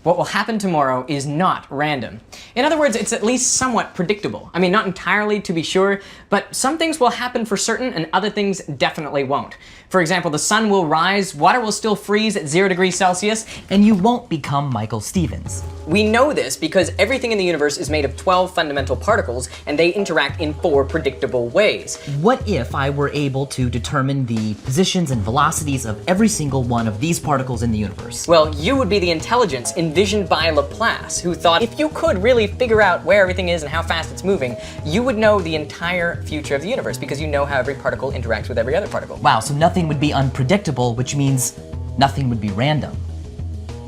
What will happen tomorrow is not random. In other words, it's at least somewhat predictable. I mean, not entirely to be sure, but some things will happen for certain and other things definitely won't. For example, the sun will rise, water will still freeze at 0 degrees Celsius, and you won't become Michael Stevens. We know this because everything in the universe is made of 12 fundamental particles, and they interact in 4 predictable ways. What if I were able to determine the positions and velocities of every single one of these particles in the universe? Well, you would be the intelligence envisioned by Laplace, who thought if you could really figure out where everything is and how fast it's moving, you would know the entire future of the universe because you know how every particle interacts with every other particle. Wow, so nothing would be unpredictable, which means nothing would be random.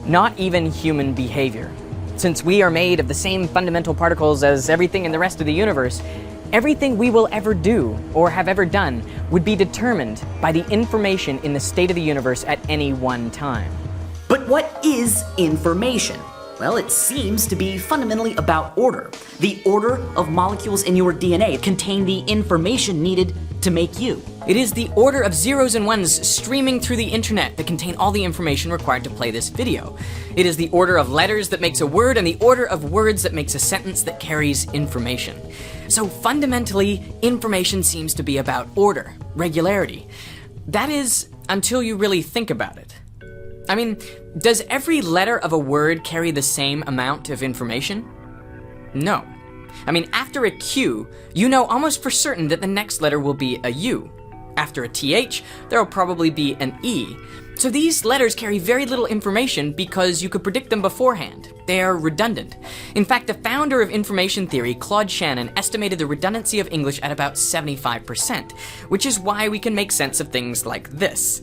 Not even human behavior. Since we are made of the same fundamental particles as everything in the rest of the universe, everything we will ever do or have ever done would be determined by the information in the state of the universe at any one time. But what is information? Well, it seems to be fundamentally about order. The order of molecules in your DNA contain the information needed to make you. It is the order of zeros and ones streaming through the internet that contain all the information required to play this video. It is the order of letters that makes a word and the order of words that makes a sentence that carries information. So fundamentally, information seems to be about order, regularity. That is, until you really think about it. I mean, does every letter of a word carry the same amount of information? No. I mean, after a Q, you know almost for certain that the next letter will be a U. After a TH, there will probably be an E. So these letters carry very little information because you could predict them beforehand. They are redundant. In fact, the founder of information theory, Claude Shannon, estimated the redundancy of English at about 75%, which is why we can make sense of things like this.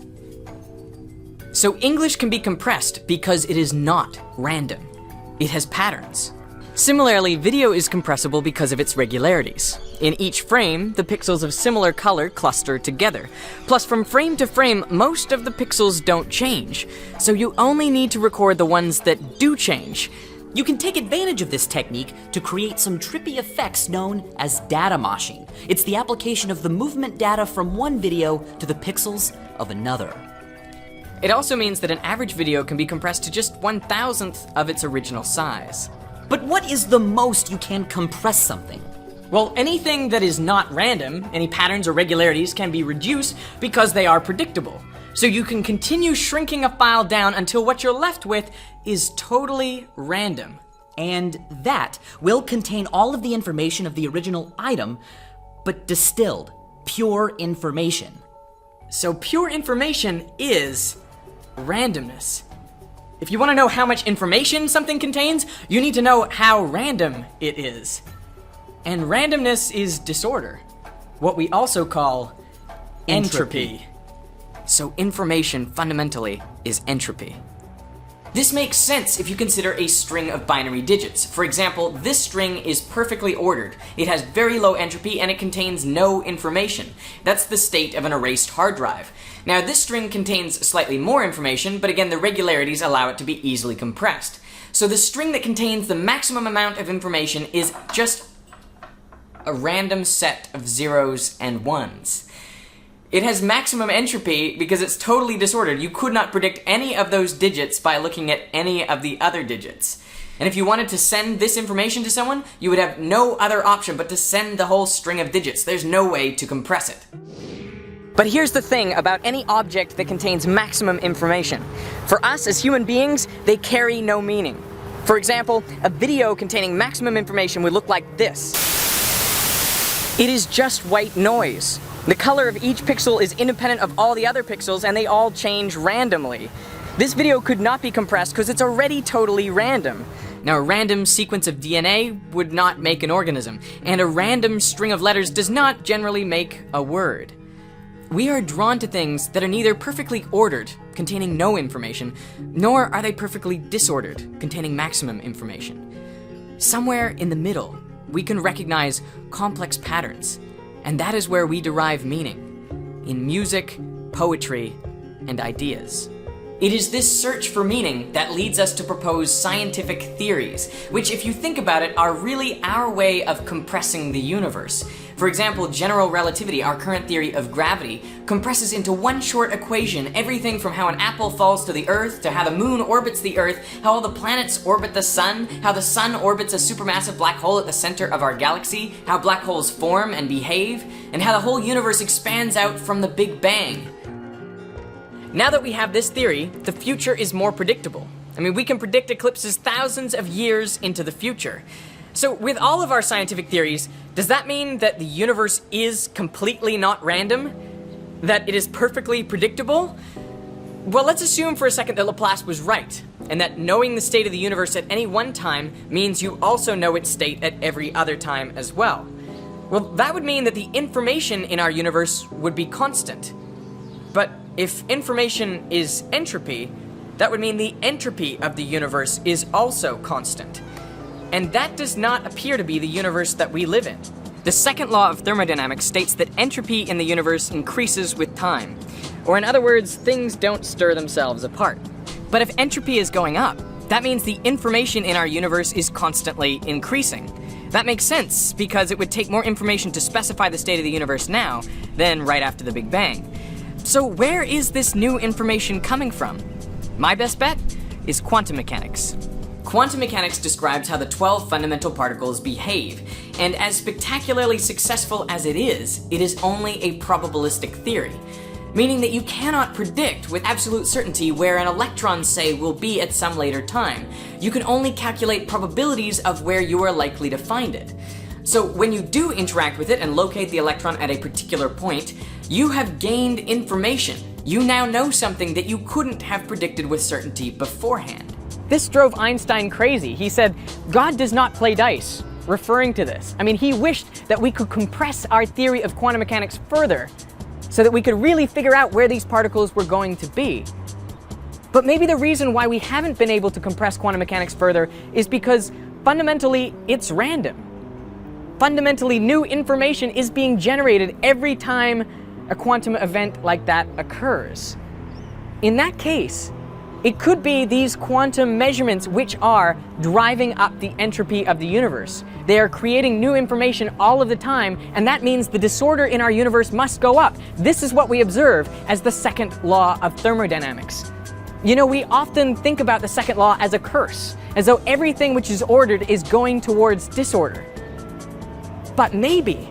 So English can be compressed because it is not random. It has patterns. Similarly, video is compressible because of its regularities. In each frame, the pixels of similar color cluster together. Plus, from frame to frame, most of the pixels don't change. So you only need to record the ones that do change. You can take advantage of this technique to create some trippy effects known as data moshing. It's the application of the movement data from one video to the pixels of another. It also means that an average video can be compressed to just 1/1000th of its original size. But what is the most you can compress something? Well, anything that is not random, any patterns or regularities, can be reduced because they are predictable. So you can continue shrinking a file down until what you're left with is totally random. And that will contain all of the information of the original item, but distilled, pure information. So pure information is randomness. If you want to know how much information something contains, you need to know how random it is. And randomness is disorder, what we also call entropy. So information fundamentally is entropy. This makes sense if you consider a string of binary digits. For example, this string is perfectly ordered. It has very low entropy and it contains no information. That's the state of an erased hard drive. Now, this string contains slightly more information, but again, the regularities allow it to be easily compressed. So the string that contains the maximum amount of information is just a random set of zeros and ones. It has maximum entropy because it's totally disordered. You could not predict any of those digits by looking at any of the other digits. And if you wanted to send this information to someone, you would have no other option but to send the whole string of digits. There's no way to compress it. But here's the thing about any object that contains maximum information. For us as human beings, they carry no meaning. For example, a video containing maximum information would look like this. It is just white noise. The color of each pixel is independent of all the other pixels and they all change randomly. This video could not be compressed because it's already totally random. Now, a random sequence of DNA would not make an organism, and a random string of letters does not generally make a word. We are drawn to things that are neither perfectly ordered, containing no information, nor are they perfectly disordered, containing maximum information. Somewhere in the middle, we can recognize complex patterns, and that is where we derive meaning, in music, poetry, and ideas. It is this search for meaning that leads us to propose scientific theories, which, if you think about it, are really our way of compressing the universe. For For example, general relativity, our current theory of gravity, compresses into one short equation everything from how an apple falls to the Earth, to how the moon orbits the Earth, how all the planets orbit the sun, how the sun orbits a supermassive black hole at the center of our galaxy, how black holes form and behave, and how the whole universe expands out from the Big Bang. Now that we have this theory, the future is more predictable. I mean, we can predict eclipses thousands of years into the future. So with all of our scientific theories, does that mean that the universe is completely not random? That it is perfectly predictable? Well, let's assume for a second that Laplace was right, and that knowing the state of the universe at any one time means you also know its state at every other time as well. Well, that would mean that the information in our universe would be constant. But if information is entropy, that would mean the entropy of the universe is also constant. And that does not appear to be the universe that we live in. The second law of thermodynamics states that entropy in the universe increases with time. Or in other words, things don't stir themselves apart. But if entropy is going up, that means the information in our universe is constantly increasing. That makes sense, because it would take more information to specify the state of the universe now than right after the Big Bang. So where is this new information coming from? My best bet is quantum mechanics. Quantum mechanics describes how the 12 fundamental particles behave, and as spectacularly successful as it is only a probabilistic theory, meaning that you cannot predict with absolute certainty where an electron, say, will be at some later time. You can only calculate probabilities of where you are likely to find it. So when you do interact with it and locate the electron at a particular point, you have gained information. You now know something that you couldn't have predicted with certainty beforehand. This drove Einstein crazy. He said, God does not play dice, referring to this. I mean, he wished that we could compress our theory of quantum mechanics further so that we could really figure out where these particles were going to be. But maybe the reason why we haven't been able to compress quantum mechanics further is because fundamentally it's random. Fundamentally, new information is being generated every time a quantum event like that occurs. In that case, it could be these quantum measurements which are driving up the entropy of the universe. They are creating new information all of the time, and that means the disorder in our universe must go up. This is what we observe as the second law of thermodynamics. You know, we often think about the second law as a curse, as though everything which is ordered is going towards disorder. But maybe,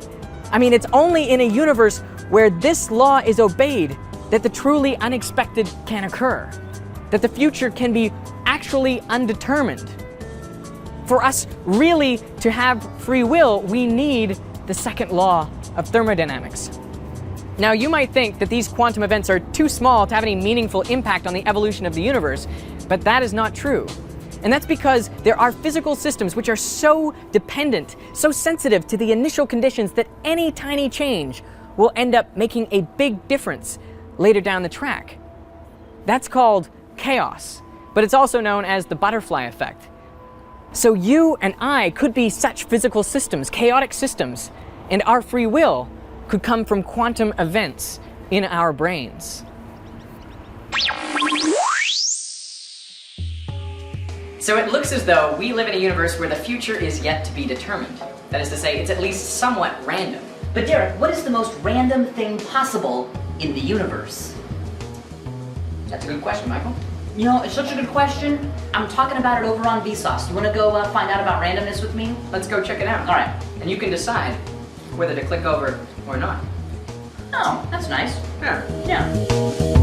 it's only in a universe where this law is obeyed that the truly unexpected can occur, that the future can be actually undetermined. For us really to have free will, we need the second law of thermodynamics. Now, you might think that these quantum events are too small to have any meaningful impact on the evolution of the universe, but that is not true. And that's because there are physical systems which are so dependent, so sensitive to the initial conditions that any tiny change will end up making a big difference later down the track. That's called chaos, but it's also known as the butterfly effect. So you and I could be such physical systems, chaotic systems, and our free will could come from quantum events in our brains. So it looks as though we live in a universe where the future is yet to be determined. That is to say, it's at least somewhat random. But Derek, what is the most random thing possible in the universe? That's a good question, Michael. You know, it's such a good question. I'm talking about it over on Vsauce. You want to go find out about randomness with me? Let's go check it out. All right. And you can decide whether to click over or not. Oh, that's nice. Yeah. Yeah.